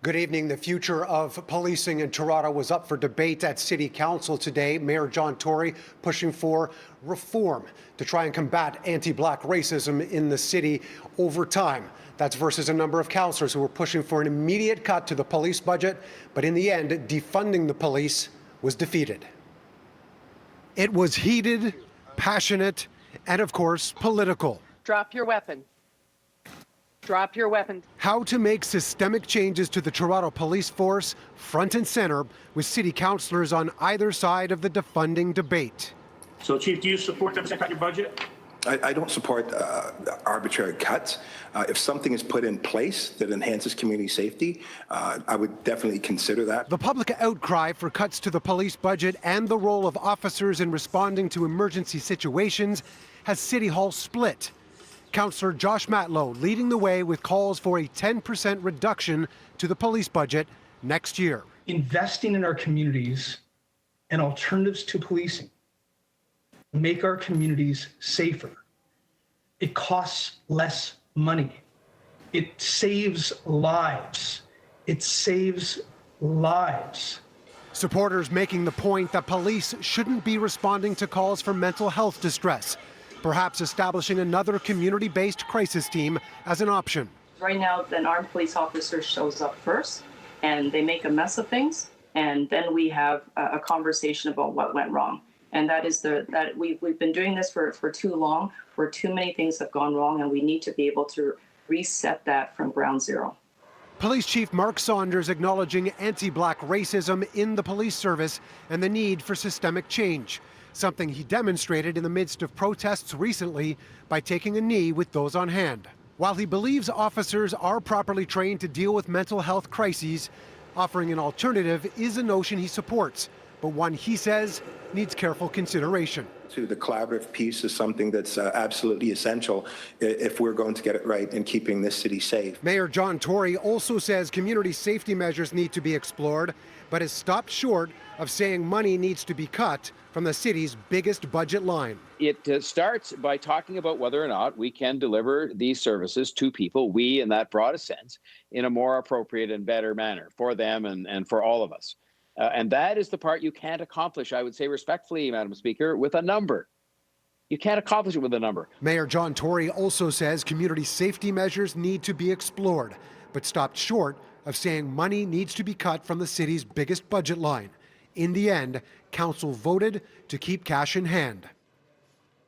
Good evening. The future of policing in Toronto was up for debate at City Council today. Mayor John Tory pushing for reform to try and combat anti-black racism in the city over time. That's versus a number of councillors who were pushing for an immediate cut to the police budget, but in the end, defunding the police was defeated. It was heated, passionate, and of course, political. Drop your weapon. Drop your weapon. How to make systemic changes to the Toronto police force front and center with city councillors on either side of the defunding debate. So, Chief, do you support them to cut your budget? I don't support arbitrary cuts. If something is put in place that enhances community safety, I would definitely consider that. The public outcry for cuts to the police budget and the role of officers in responding to emergency situations has City Hall split. Councillor Josh Matlow leading the way with calls for a 10% reduction to the police budget next year. Investing in our communities and alternatives to policing make our communities safer. It costs less money. It saves lives. It saves lives. Supporters making the point that police shouldn't be responding to calls for mental health distress, perhaps establishing another community-based crisis team as an option. Right now, an armed police officer shows up first, and they make a mess of things, and then we have a conversation about what went wrong. And that is that we've been doing this for too long, where too many things have gone wrong, and we need to be able to reset that from ground zero. Police Chief Mark Saunders acknowledging anti-black racism in the police service and the need for systemic change, something he demonstrated in the midst of protests recently by taking a knee with those on hand. While he believes officers are properly trained to deal with mental health crises, offering an alternative is a notion he supports, but one he says needs careful consideration. The collaborative piece is something that's absolutely essential if we're going to get it right in keeping this city safe. Mayor John Tory also says community safety measures need to be explored, but has stopped short of saying money needs to be cut from the city's biggest budget line. It starts by talking about whether or not we can deliver these services to people, we in that broadest sense, in a more appropriate and better manner for them and for all of us. And that is the part you can't accomplish, I would say respectfully, Madam Speaker, with a number. You can't accomplish it with a number. Mayor John Tory also says community safety measures need to be explored, but stopped short of saying money needs to be cut from the city's biggest budget line. In the end, council voted to keep cash in hand.